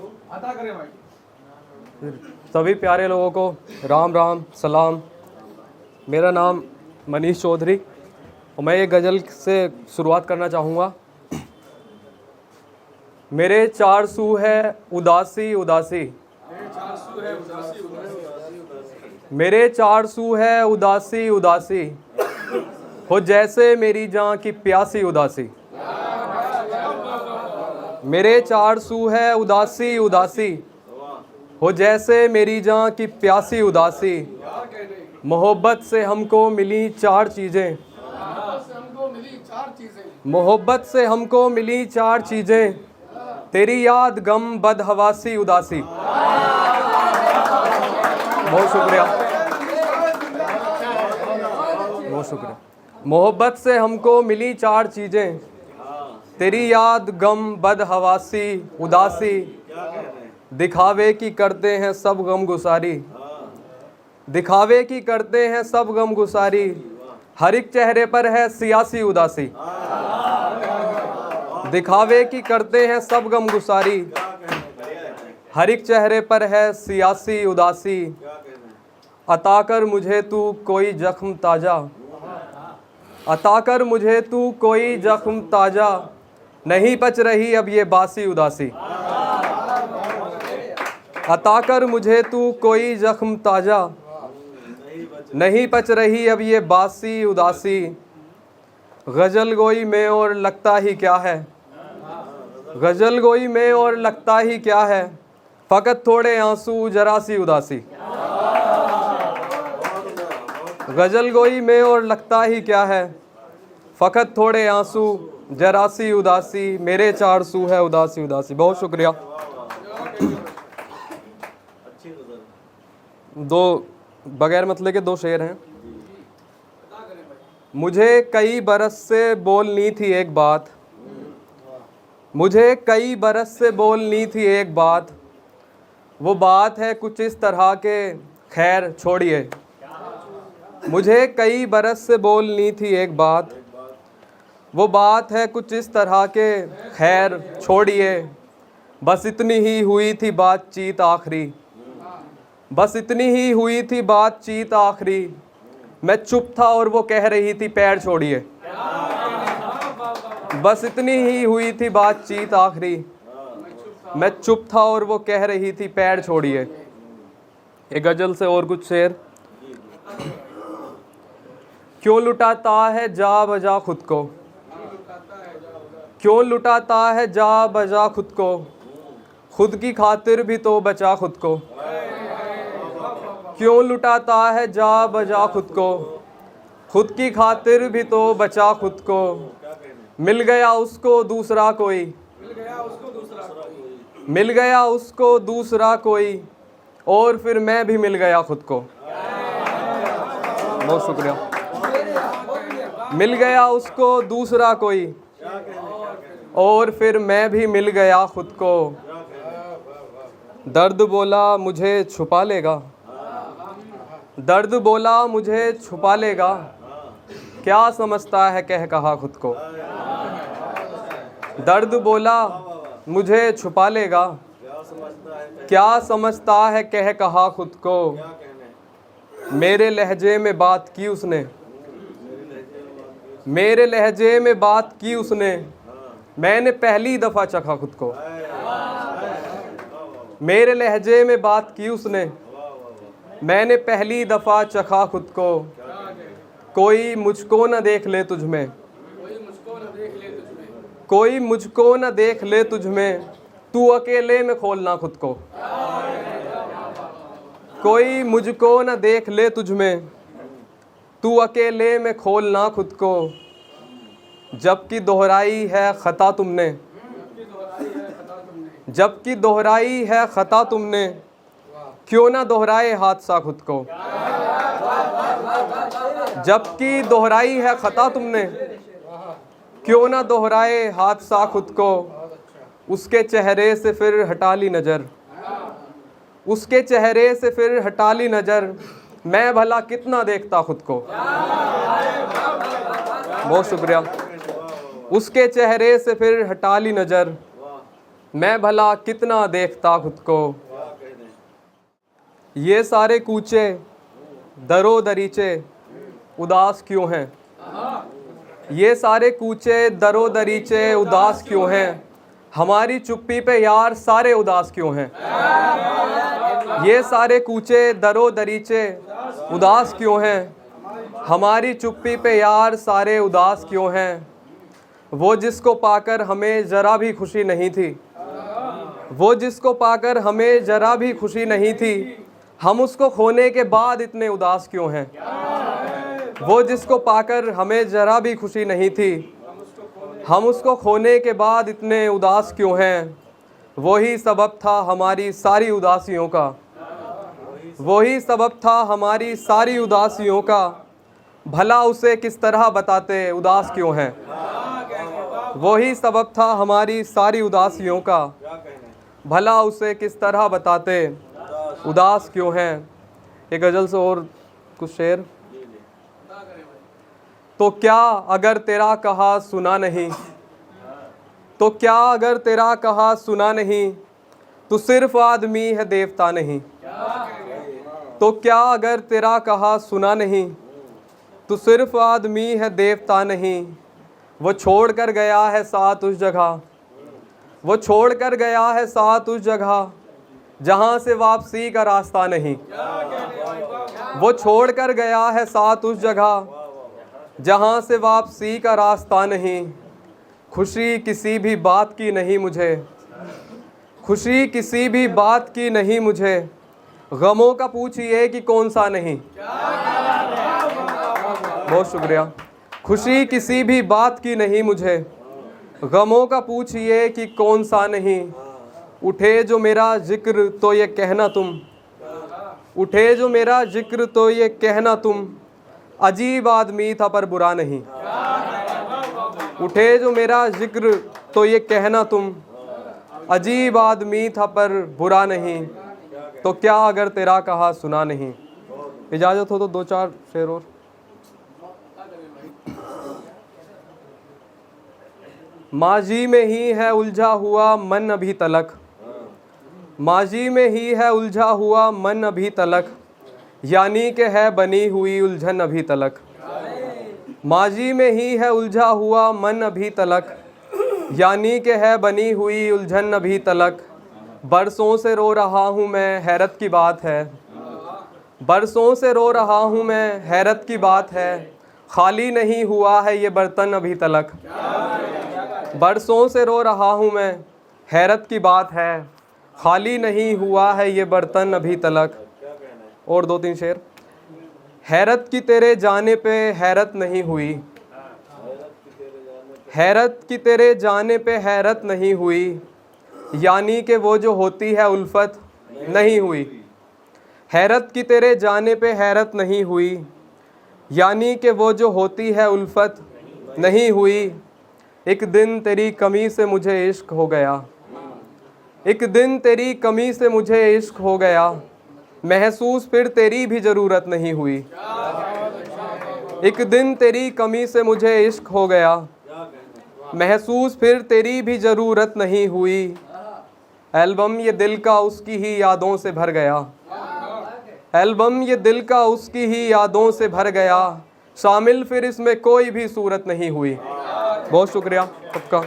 अता करें भाई। सभी प्यारे लोगों को राम राम सलाम। मेरा नाम मनीष चौधरी और मैं ये गज़ल से शुरुआत करना चाहूँगा। मेरे चार सू है उदासी उदासी, मेरे चार सू है उदासी उदासी, हो जैसे मेरी जान की प्यासी उदासी। मेरे चार सू है उदासी उदासी, हो जैसे मेरी जान की प्यासी उदासी। मोहब्बत से हमको मिली चार चीज़ें, मोहब्बत से हमको मिली चार चीज़ें, तेरी याद गम बदहवासी उदासी। बहुत शुक्रिया, बहुत शुक्रिया। मोहब्बत से हमको मिली चार चीज़ें, तेरी याद गम बदहवासी उदासी। दिखावे की करते हैं सब गम गुसारी, दिखावे की करते हैं सब गम गुसारी, हर एक चेहरे पर है सियासी उदासी। दिखावे की करते हैं सब गम गुसारी, हर एक चेहरे पर है सियासी उदासी। अता कर मुझे तू कोई जख्म ताजा, अता कर मुझे तू कोई जख्म ताजा, नहीं पच रही अब ये बासी उदासी। अता कर मुझे तू कोई जख्म ताजा, नहीं पच रही अब ये बासी उदासी। गज़ल गोई में और लगता ही क्या है, गज़ल गोई में और लगता ही क्या है, फ़कत थोड़े आंसू जरा सी उदासी। गज़ल गोई में और लगता ही क्या है, फ़कत थोड़े आंसू जरा सी उदासी। मेरे चार सू है उदासी उदासी। बहुत शुक्रिया। दो बगैर मतलब के दो शेर हैं। मुझे कई बरस से बोलनी थी एक बात, मुझे कई बरस से बोलनी थी एक बात, वो बात है कुछ इस तरह के खैर छोड़िए। मुझे कई बरस से बोलनी थी एक बात, वो बात है कुछ इस तरह के खैर छोड़िए। बस इतनी ही हुई थी बातचीत आखिरी, बस इतनी ही हुई थी बातचीत आखिरी, मैं चुप था और वो कह रही थी पैर छोड़िए। बस इतनी ही हुई थी बातचीत आखिरी, मैं चुप था और वो कह रही थी पैर छोड़िए। एक गज़ल से और कुछ शेर। क्यों लुटाता है जा बजा खुद को, क्यों लुटाता है जा बजा खुद को, खुद की खातिर भी तो बचा खुद को। क्यों लुटाता है जा बजा खुद को, खुद की खातिर भी तो बचा खुद को। मिल गया उसको दूसरा कोई, मिल गया उसको दूसरा कोई, और फिर मैं भी मिल गया खुद को। बहुत शुक्रिया। मिल गया उसको दूसरा कोई, और फिर मैं भी मिल गया खुद को। दर्द बोला मुझे छुपा लेगा, दर्द बोला मुझे छुपा लेगा, क्या समझता है कह कहा खुद को। दर्द बोला मुझे छुपा लेगा, क्या समझता है कह कहा खुद को। मेरे लहजे में बात की उसने, मेरे लहजे में बात की उसने, मैंने पहली दफ़ा चखा खुद को। मेरे लहजे में बात की उसने, मैंने पहली दफ़ा चखा खुद को। कोई मुझको न देख ले तुझ में, कोई मुझको न देख ले तुझ में, तू अकेले में खोलना खुद को। कोई मुझको न देख ले तुझ में, तू अकेले में खोलना खुद को। जबकि दोहराई है ख़ता तुमने, जबकि दोहराई है ख़ता तुमने, क्यों ना दोहराए हादसा खुद को। जबकि दोहराई है ख़ता तुमने, क्यों ना दोहराए हादसा खुद को। उसके चेहरे से फिर हटा ली नज़र, उसके चेहरे से फिर हटा ली नज़र, मैं भला कितना देखता खुद को। बहुत शुक्रिया। उसके चेहरे से फिर हटा ली नज़र, मैं भला कितना देखता खुद को। ये सारे कूचे दरो दरीचे उदास क्यों हैं। ये सारे कूचे दरो दरीचे उदास क्यों हैं। हमारी चुप्पी पे यार सारे उदास क्यों हैं। ये सारे कूचे दरो दरीचे उदास क्यों हैं। हमारी चुप्पी पे यार सारे उदास क्यों हैं। वो जिसको पाकर हमें ज़रा भी खुशी नहीं थी। वो जिसको पाकर हमें ज़रा भी खुशी नहीं थी। हम उसको खोने के बाद इतने उदास क्यों हैं। वो जिसको पाकर हमें ज़रा भी खुशी नहीं थी। हम उसको खोने के बाद इतने उदास क्यों हैं। वही सबब था हमारी सारी उदासियों का। वही सबब था हमारी सारी उदासियों का। भला उसे किस तरह बताते उदास क्यों हैं। वही सबब था हमारी सारी उदासियों का। भला उसे किस तरह बताते उदास क्यों हैं। एक गज़ल से और कुछ शेर। तो क्या अगर तेरा कहा सुना नहीं। तो क्या अगर तेरा कहा सुना नहीं। तू सिर्फ आदमी है देवता नहीं। तो क्या अगर तेरा कहा सुना नहीं। तू सिर्फ आदमी है देवता नहीं। वो छोड़ कर गया है साथ उस जगह। वो छोड़ कर गया है साथ उस जगह जहाँ से वापसी का रास्ता नहीं। वो छोड़ कर गया है साथ उस जगह जहाँ से वापसी का रास्ता नहीं। खुशी किसी भी बात की नहीं मुझे। खुशी किसी भी बात की नहीं मुझे। गमों का पूछिए कि कौन सा नहीं। बहुत शुक्रिया। खुशी किसी भी बात की नहीं मुझे। गमों का पूछिए कि कौन सा नहीं। उठे जो मेरा जिक्र तो ये कहना तुम। उठे जो मेरा जिक्र तो ये कहना तुम। अजीब आदमी था पर बुरा नहीं। उठे जो मेरा जिक्र तो ये कहना तुम। अजीब आदमी था पर बुरा नहीं। तो क्या अगर तेरा कहा सुना नहीं। इजाज़त हो तो दो चार शेर और। माजी में ही है उलझा हुआ मन अभी तलक। माजी में ही है उलझा हुआ मन अभी तलक। यानी कि है बनी हुई उलझन अभी तलक। माजी में ही है उलझा हुआ मन अभी तलक। यानी कि है बनी हुई उलझन अभी तलक। बरसों से रो रहा हूँ मैं हैरत की बात है। बरसों से रो रहा हूँ मैं हैरत की बात है। खाली नहीं हुआ है ये बर्तन अभी तलक। बरसों से रो रहा हूँ मैं हैरत की बात है। खाली नहीं हुआ है ये बर्तन अभी तलक। और दो तीन शेर। हैरत की तेरे जाने पे हैरत नहीं हुई। हैरत की तेरे जाने पे हैरत नहीं हुई। यानी कि वो जो होती है उल्फत नहीं हुई। हैरत की तेरे जाने पे हैरत नहीं हुई। यानी कि वो जो होती है उल्फत नहीं हुई। एक दिन तेरी कमी से मुझे इश्क हो गया। एक दिन तेरी कमी से मुझे इश्क हो गया। महसूस फिर तेरी भी ज़रूरत नहीं हुई। एक दिन तेरी कमी से मुझे इश्क हो गया। महसूस फिर तेरी भी ज़रूरत नहीं हुई। एल्बम ये दिल का उसकी ही यादों से भर गया। एल्बम ये दिल का उसकी ही यादों से भर गया। शामिल फिर इसमें कोई भी सूरत नहीं हुई। बहुत शुक्रिया सबका।